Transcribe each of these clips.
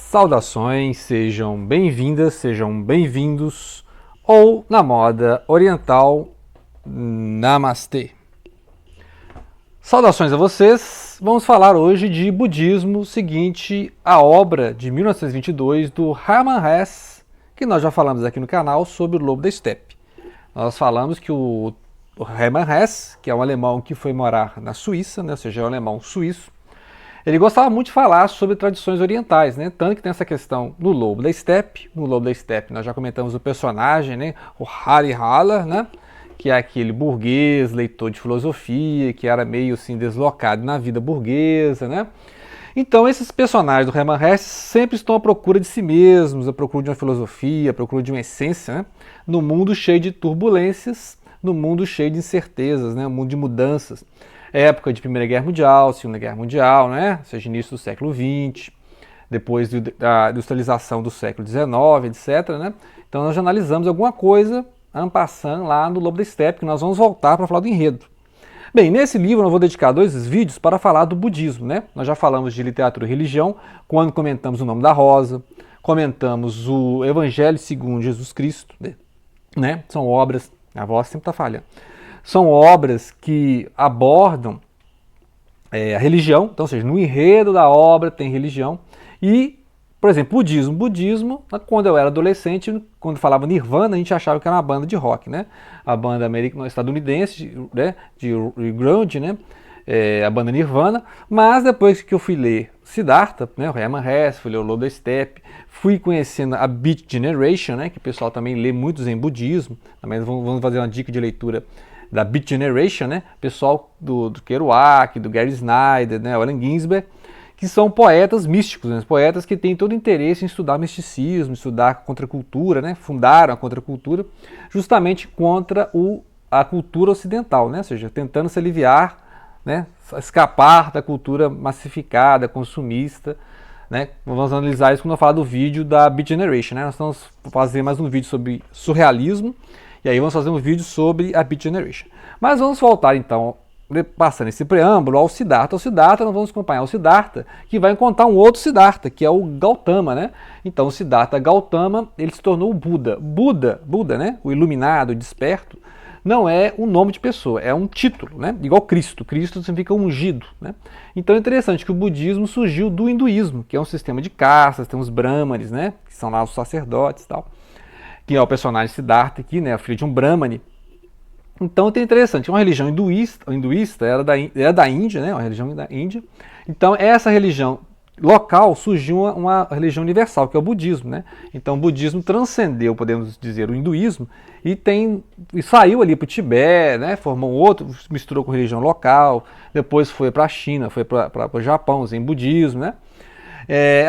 Saudações, sejam bem-vindas, sejam bem-vindos, ou na moda oriental, Namastê. Saudações a vocês, vamos falar hoje de budismo, seguinte a obra de 1922 do Hermann Hesse, que nós já falamos aqui no canal sobre o Lobo da Estepe. Nós falamos que o Hermann Hesse, que é um alemão que foi morar na Suíça, ou seja, é um alemão suíço, ele gostava muito de falar sobre tradições orientais, né? Tanto que tem essa questão no Lobo da Estepe. No Lobo da Estepe nós já comentamos o personagem, né? O Harihala, né? Que é aquele burguês, leitor de filosofia, que era meio assim deslocado na vida burguesa, né? Então esses personagens do Hermann Hesse sempre estão à procura de si mesmos, à procura de uma filosofia, à procura de uma essência, né? No mundo cheio de turbulências, no mundo cheio de incertezas, né? Um mundo de mudanças. Época de Primeira Guerra Mundial, Segunda Guerra Mundial, né? Ou seja, início do século XX, depois da industrialização do século XIX, etc. Né? Então nós já analisamos alguma coisa en passant lá no Lobo da Estepe, que nós vamos voltar para falar do enredo. Bem, nesse livro eu vou dedicar 2 vídeos para falar do budismo, né? Nós já falamos de literatura e religião, quando comentamos o Nome da Rosa, comentamos o Evangelho segundo Jesus Cristo, né? São obras, a voz sempre está falhando. São obras que abordam a religião, então, ou seja, no enredo da obra tem religião. E, por exemplo, budismo, quando eu era adolescente, quando falava Nirvana, a gente achava que era uma banda de rock, né? A banda estadunidense, né? de grunge, né? A banda Nirvana. Mas depois que eu fui ler Siddhartha, né? O Hermann Hesse, fui ler o Lobo da Estepe, fui conhecendo a Beat Generation, né? Que o pessoal também lê muito Zen budismo. Também vamos fazer uma dica de leitura da Beat Generation, né? Pessoal do Kerouac, do Gary Snyder, né? Allen Ginsberg, que são poetas místicos, né? Poetas que têm todo interesse em estudar misticismo, estudar a contracultura, né? Fundaram a contracultura justamente contra a cultura ocidental, né? Ou seja, tentando se aliviar, né? Escapar da cultura massificada, consumista, né? Vamos analisar isso quando eu falar do vídeo da Beat Generation, né? Nós vamos fazer mais um vídeo sobre surrealismo. E aí vamos fazer um vídeo sobre a Beat Generation. Mas vamos voltar então, passando esse preâmbulo, ao Siddhartha. O Siddhartha, nós vamos acompanhar o Siddhartha, que vai encontrar um outro Siddhartha, que é o Gautama, né? Então o Siddhartha Gautama, ele se tornou o Buda. Buda, né? O iluminado, o desperto, não é um nome de pessoa, é um título, né? Igual Cristo. Cristo significa ungido, né? Então é interessante que o budismo surgiu do hinduísmo, que é um sistema de castas, tem os brahmanes, né? Que são lá os sacerdotes e tal. Que é o personagem Siddhartha aqui, né, filho de um Brahmane. Então é interessante, uma religião hinduísta era da Índia, né, uma religião da Índia. Então essa religião local surgiu uma religião universal, que é o budismo, né? Então o budismo transcendeu, podemos dizer, o hinduísmo e saiu ali para o Tibete, né, formou outro, misturou com religião local, depois foi para a China, foi para o Japão, o Zen budismo, né?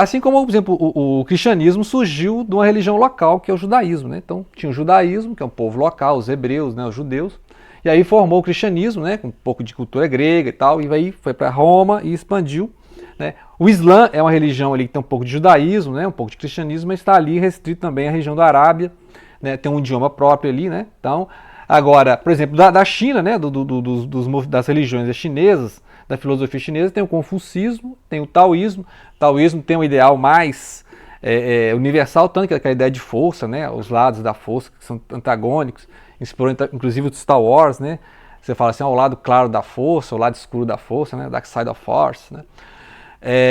Assim como, por exemplo, o cristianismo surgiu de uma religião local, que é o judaísmo, né? Então tinha o judaísmo, que é um povo local, os hebreus, né, os judeus, e aí formou o cristianismo, né, com um pouco de cultura grega e tal, e aí foi para Roma e expandiu, né? O Islã é uma religião ali que tem um pouco de judaísmo, né, um pouco de cristianismo, mas está ali restrito também à região da Arábia, né, tem um idioma próprio ali, né? Então, agora, por exemplo, da China, né, das religiões chinesas, da filosofia chinesa, tem o confucismo, tem o taoísmo. O taoísmo tem um ideal mais universal, tanto que é aquela ideia de força, né? Os lados da força que são antagônicos, inspirou inclusive o Star Wars, né? Você fala assim, o lado claro da força, o lado escuro da força, né? Dark Side of Force, né?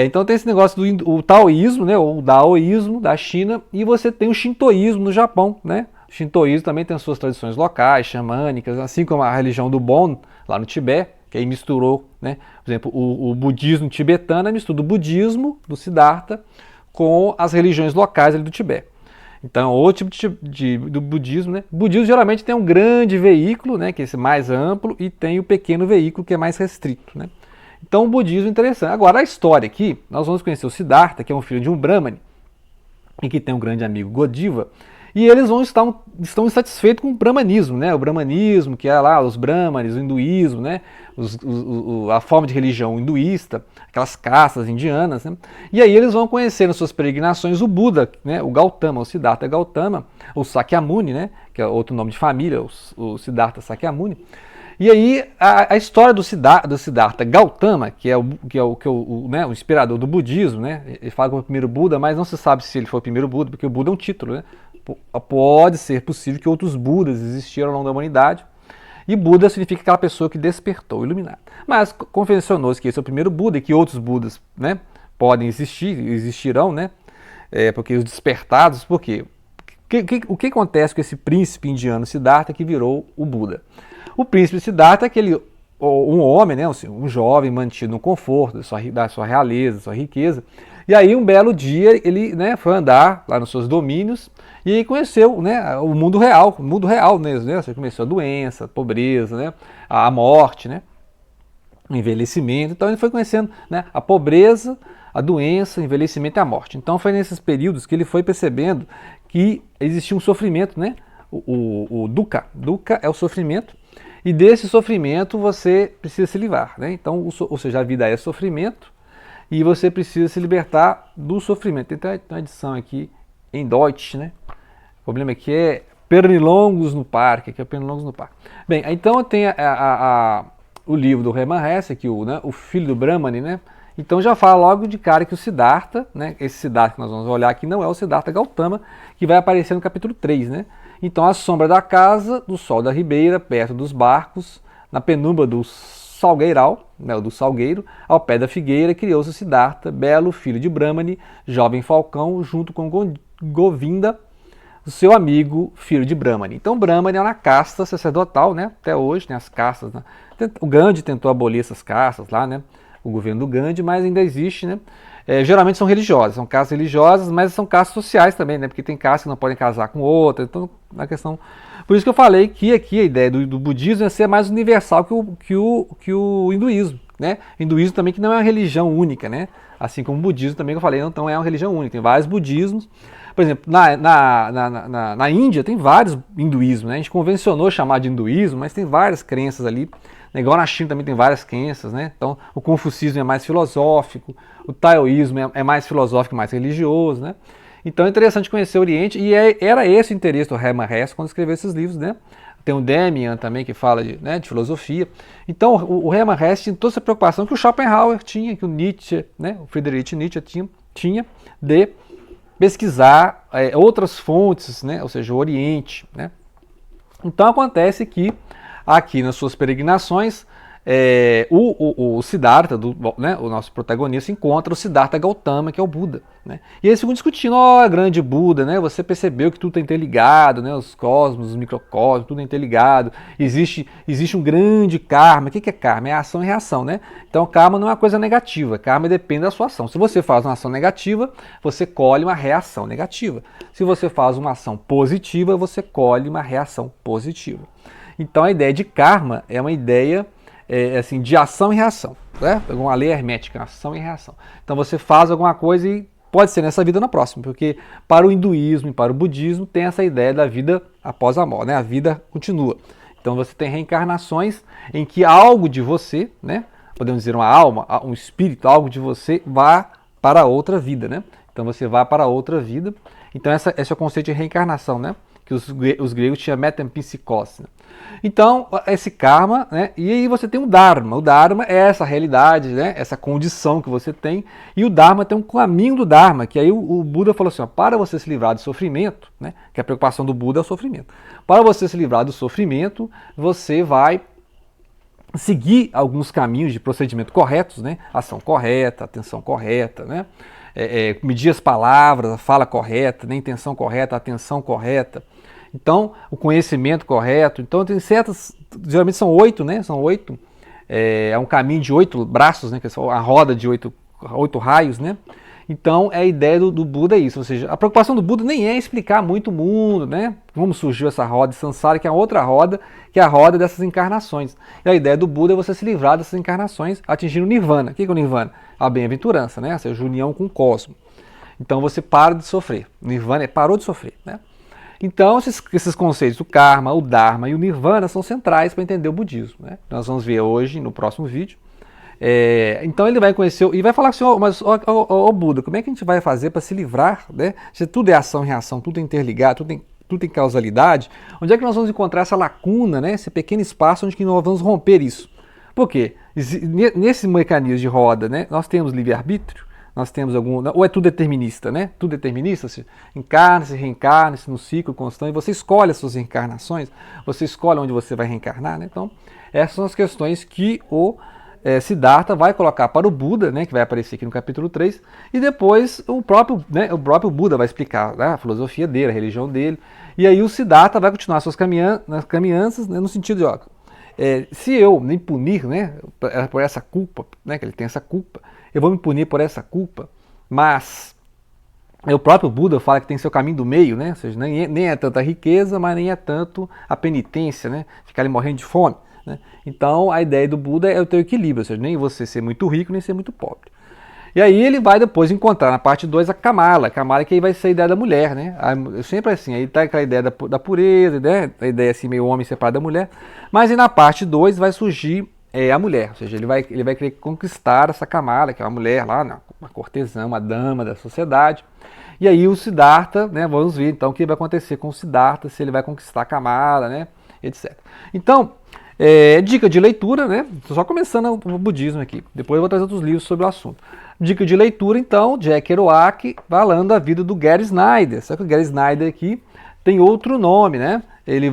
Então tem esse negócio do taoísmo, né? Ou daoísmo da China, e você tem o shintoísmo no Japão, né? O shintoísmo também tem as suas tradições locais, xamânicas, assim como a religião do Bon, lá no Tibete, que aí misturou, né? Por exemplo, o budismo tibetano mistura o budismo do Siddhartha com as religiões locais ali do Tibete. Então, outro tipo do budismo, né? O budismo geralmente tem um grande veículo, né? Que é esse mais amplo, e tem o pequeno veículo, que é mais restrito, né? Então, o budismo é interessante. Agora, a história aqui, nós vamos conhecer o Siddhartha, que é um filho de um Brahmane, e que tem um grande amigo Godiva, e eles estão insatisfeitos com o brahmanismo, né? O brahmanismo, que é lá os brahmanes, o hinduísmo, né? A forma de religião hinduísta, aquelas castas indianas, né? E aí eles vão conhecer nas suas peregrinações o Buda, né? O Gautama, o Siddhartha Gautama, o Sakyamuni, né? Que é outro nome de família, o Siddhartha Sakyamuni. E aí a história do Siddhartha Gautama, que é o inspirador do budismo, né? Ele fala que foi o primeiro Buda, mas não se sabe se ele foi o primeiro Buda, porque o Buda é um título, né? Pode ser possível que outros Budas existiram ao longo da humanidade. E Buda significa aquela pessoa que despertou, iluminado. Mas convencionou-se que esse é o primeiro Buda e que outros Budas, né, podem existir, existirão, né? Porque os despertados, por quê? O que acontece com esse príncipe indiano Siddhartha que virou o Buda? O príncipe Siddhartha é um homem, né, um jovem mantido no conforto da sua realeza, da sua riqueza. E aí um belo dia ele, né, foi andar lá nos seus domínios e aí conheceu, né, o mundo real mesmo, né? Você conheceu a doença, a pobreza, né, a morte, né, o envelhecimento. Então ele foi conhecendo, né, a pobreza, a doença, o envelhecimento e a morte. Então foi nesses períodos que ele foi percebendo que existia um sofrimento, né? O dukkha. Dukkha é o sofrimento. E desse sofrimento você precisa se livrar, né? Então, ou seja, a vida é sofrimento e você precisa se libertar do sofrimento. Tem uma edição aqui em Deutsch, né? O problema aqui é Pernilongos no Parque, aqui é Pernilongos no Parque. Bem, então tem o livro do Hermann Hesse, aqui, o filho do Brahmani, né? Então já fala logo de cara que o Siddhartha, né, esse Siddhartha que nós vamos olhar aqui não é o Siddhartha Gautama, que vai aparecer no capítulo 3, né? Então a sombra da casa, do sol da ribeira, perto dos barcos, na penumbra do salgueiral, né, do salgueiro, ao pé da figueira, criou-se Siddhartha, belo filho de Brahmani, jovem falcão, junto com Govinda, o seu amigo, filho de Brahmani. Então Brahmani é uma casta sacerdotal, né? Até hoje tem as castas, né? O Gandhi tentou abolir essas castas lá, né? O governo do Gandhi, mas ainda existe, né? Geralmente são religiosas, são castas religiosas, mas são castas sociais também, né? Porque tem castas que não podem casar com outra, então na questão... Por isso que eu falei que aqui a ideia do budismo é ser mais universal que o hinduísmo, né? O hinduísmo também que não é uma religião única, né? Assim como o budismo também que eu falei, não é uma religião única, tem vários budismos. Por exemplo, na Índia tem vários hinduísmos, né? A gente convencionou chamar de hinduísmo, mas tem várias crenças ali. Igual na China também tem várias crenças, né? Então o confucismo é mais filosófico, o taoísmo é mais filosófico, mais religioso, né? Então é interessante conhecer o Oriente e era esse o interesse do Hermann Hesse quando escreveu esses livros, né? Tem o Demian também que fala de filosofia. Então o Hermann Hesse tinha toda essa preocupação que o Schopenhauer tinha, que o Nietzsche, né? O Friedrich Nietzsche tinha de pesquisar outras fontes, né? Ou seja, o Oriente, né? Então acontece que aqui nas suas peregrinações, o Siddhartha, né, o nosso protagonista, encontra o Siddhartha Gautama, que é o Buda. Né? E eles ficam discutindo, grande Buda, né, você percebeu que tudo está interligado, né, os cosmos, os microcosmos, tudo é interligado, existe um grande karma. O que é karma? É ação e reação. Né? Então karma não é uma coisa negativa, karma depende da sua ação. Se você faz uma ação negativa, você colhe uma reação negativa. Se você faz uma ação positiva, você colhe uma reação positiva. Então a ideia de karma é uma ideia assim, de ação e reação. Né? Uma lei hermética, ação e reação. Então você faz alguma coisa e pode ser nessa vida ou na próxima, porque para o hinduísmo e para o budismo tem essa ideia da vida após a morte, né? A vida continua. Então você tem reencarnações em que algo de você, né? Podemos dizer uma alma, um espírito, algo de você vá para outra vida. Né? Então você vai para outra vida. Então esse é o conceito de reencarnação, né? Que os gregos tinham metempsychose. Né? Então, esse karma, né? E aí você tem o Dharma. O Dharma é essa realidade, né? Essa condição que você tem. E o Dharma tem um caminho do Dharma, que aí o Buda falou assim, para você se livrar do sofrimento, né? Que a preocupação do Buda é o sofrimento. Para você se livrar do sofrimento, você vai seguir alguns caminhos de procedimento corretos, né? Ação correta, atenção correta, né? Medir as palavras, a fala correta, né? Intenção correta, a atenção correta. Então, o conhecimento correto. Então, tem geralmente são 8, né? São 8. É um caminho de 8 braços, né? Que é a roda de 8 raios, né? Então, a ideia do Buda é isso. Ou seja, a preocupação do Buda nem é explicar muito o mundo, né? Como surgiu essa roda de Sansara, que é a outra roda, que é a roda dessas encarnações. E a ideia do Buda é você se livrar dessas encarnações, atingindo o Nirvana. O que é o Nirvana? A bem-aventurança, né? Ou seja, a união com o cosmos. Então, você para de sofrer. O Nirvana parou de sofrer, né? Então, esses conceitos, o karma, o dharma e o nirvana são centrais para entender o budismo. Né? Nós vamos ver hoje, no próximo vídeo. Então, ele vai conhecer e vai falar assim, mas Buda, como é que a gente vai fazer para se livrar? Né? Se tudo é ação e reação, tudo é interligado, tudo tem tudo tem causalidade, onde é que nós vamos encontrar essa lacuna, né? Esse pequeno espaço onde que nós vamos romper isso? Por quê? Nesse mecanismo de roda, né, nós temos livre-arbítrio, nós temos ou é tudo determinista, né? Tudo determinista, se encarna-se, reencarna-se no ciclo constante, você escolhe as suas reencarnações, você escolhe onde você vai reencarnar, né? Então, essas são as questões que o Siddhartha vai colocar para o Buda, né, que vai aparecer aqui no capítulo 3, e depois o próprio Buda vai explicar, né, a filosofia dele, a religião dele, e aí o Siddhartha vai continuar suas caminhanças, né, no sentido de, ó, se eu me punir, né, por essa culpa, né, que ele tem essa culpa, eu vou me punir por essa culpa, mas o próprio Buda fala que tem seu caminho do meio, né, ou seja, nem é tanta riqueza, mas nem é tanto a penitência, né, ficar ali morrendo de fome. Né? Então a ideia do Buda é o teu equilíbrio, ou seja, nem você ser muito rico, nem ser muito pobre. E aí ele vai depois encontrar na parte 2 a Kamala que aí vai ser a ideia da mulher, né? Sempre assim, aí tá aquela ideia da pureza, né? A ideia assim, meio homem separado da mulher, mas aí na parte 2 vai surgir a mulher, ou seja, ele vai querer conquistar essa Kamala, que é uma mulher lá, uma cortesã, uma dama da sociedade. E aí o Siddhartha, né? Vamos ver então o que vai acontecer com o Siddhartha, se ele vai conquistar a Kamala, né? Etc. Então, dica de leitura, né? Estou só começando o budismo aqui. Depois eu vou trazer outros livros sobre o assunto. Dica de leitura, então, Jack Kerouac falando da vida do Gary Snyder. Só que o Gary Snyder aqui tem outro nome, né? Ele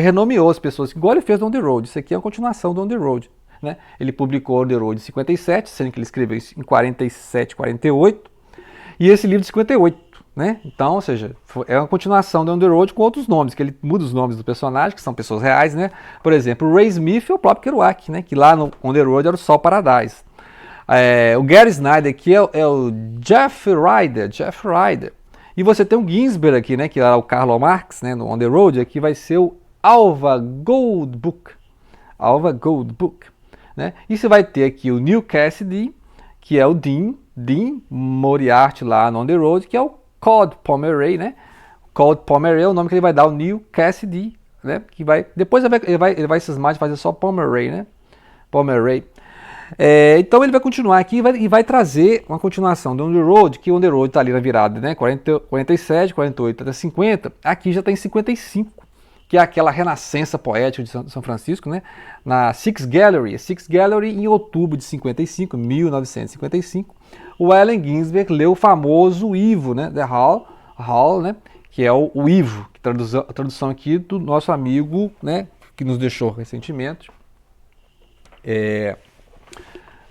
renomeou as pessoas, igual ele fez do On The Road. Isso aqui é uma continuação do On The Road. Né? Ele publicou On The Road em 57, sendo que ele escreveu isso em 47, 48. E esse livro de 58. Né? Então, ou seja, é uma continuação do On The Road com outros nomes, que ele muda os nomes dos personagens, que são pessoas reais, né? Por exemplo, o Ray Smith é o próprio Kerouac, né? Que lá no On The Road era o Sol Paradise. O Gary Snyder aqui é o Jeff Ryder. E você tem o Ginsberg aqui, né? Que era o Karl Marx, né? No On The Road, aqui vai ser o Alva Goldbook. Né? E você vai ter aqui o Neil Cassidy, que é o Dean Moriarty lá no On The Road, que é o Claude Pomeroy, né? Claude Pomeroy é o nome que ele vai dar ao Neil Cassidy, né? Que depois ele vai cismar de fazer só Pomeroy, né? Pomeroy. Então ele vai continuar aqui e vai trazer uma continuação do On The Road, que o On The Road está ali na virada, né? 47, 48 até 50. Aqui já está em 55, que é aquela renascença poética de São Francisco, né? Na Six Gallery em outubro de 1955, o Allen Ginsberg leu o famoso Ivo, né? The Hall, né? Que é o Ivo, a tradução aqui do nosso amigo, né? Que nos deixou recentemente.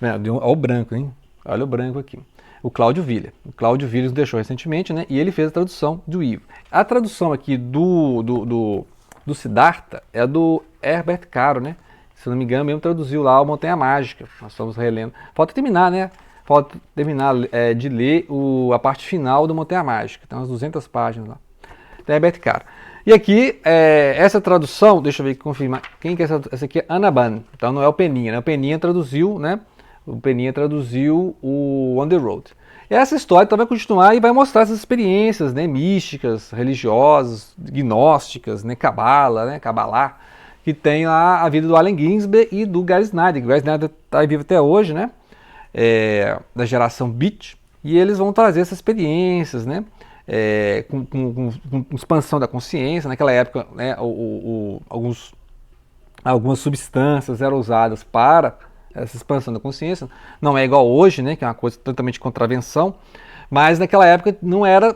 Olha o branco, hein? Olha o branco aqui. O Cláudio Villa. O Cláudio Villa nos deixou recentemente, né? E ele fez a tradução do Ivo. A tradução aqui do Siddhartha é do Herbert Caro, né? Se não me engano, mesmo traduziu lá o Montanha Mágica. Nós estamos relendo. Falta terminar, né? Falta terminar de ler a parte final do Montanha Mágica. Tem umas 200 páginas lá. Da Herbert Caro. E aqui, essa tradução, deixa eu ver, confirmar. Quem que é essa aqui? É Anaban. Então não é o Peninha, né? O Peninha traduziu, né? O Peninha traduziu o On The Road. E essa história então vai continuar e vai mostrar essas experiências, né, místicas, religiosas, gnósticas, né, Kabbalah, que tem lá a vida do Allen Ginsberg e do Gary Snyder. O Gary Snyder está vivo até hoje, né, da geração Beat, e eles vão trazer essas experiências, né, com expansão da consciência. Naquela época, né, algumas substâncias eram usadas para essa expansão da consciência. Não é igual hoje, né, que é uma coisa totalmente de contravenção, mas naquela época não era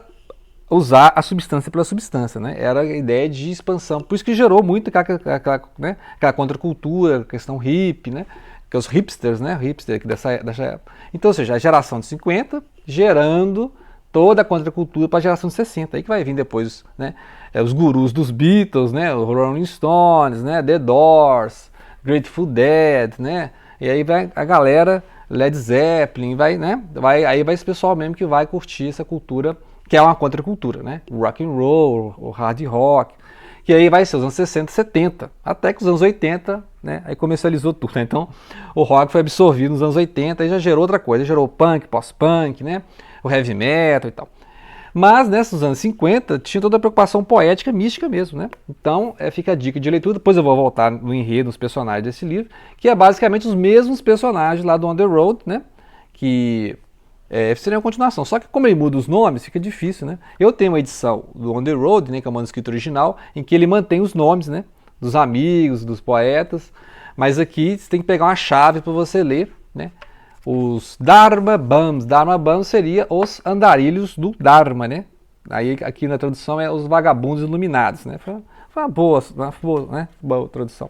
usar a substância pela substância, né, era a ideia de expansão. Por isso que gerou muito aquela contracultura, questão hippie, né, que é os hipsters, né, hipster dessa época. Então, ou seja, a geração de 50 gerando toda a contracultura para a geração de 60, aí que vai vir depois, né, os gurus dos Beatles, né, os Rolling Stones, né, The Doors, Grateful Dead, né, e aí vai a galera, Led Zeppelin, aí vai esse pessoal mesmo que vai curtir essa cultura, que é uma contracultura, né? O rock and roll, o hard rock, que aí vai ser os anos 60, 70, até que os anos 80, né? Aí comercializou tudo, né? Então o rock foi absorvido nos anos 80 e já gerou outra coisa, gerou punk, pós-punk, né? O heavy metal e tal. Mas nesses anos 50 tinha toda a preocupação poética, mística mesmo, né? Então fica a dica de leitura, depois eu vou voltar no enredo, nos personagens desse livro, que é basicamente os mesmos personagens lá do On The Road, né? Que seria uma continuação. Só que como ele muda os nomes, fica difícil, né? Eu tenho uma edição do On the Road, né, que é o manuscrito original, em que ele mantém os nomes, né, dos amigos, dos poetas, mas aqui você tem que pegar uma chave para você ler, né? Os Dharma Bums. Dharma Bums seria os andarilhos do Dharma, né? Aí aqui na tradução é os vagabundos iluminados, né? Foi uma boa, né? Boa tradução.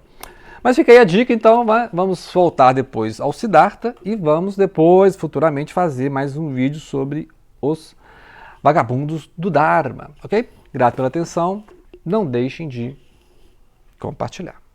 Mas fica aí a dica, então vamos voltar depois ao Siddhartha e vamos depois, futuramente, fazer mais um vídeo sobre os vagabundos do Dharma, ok? Grato pela atenção, não deixem de compartilhar.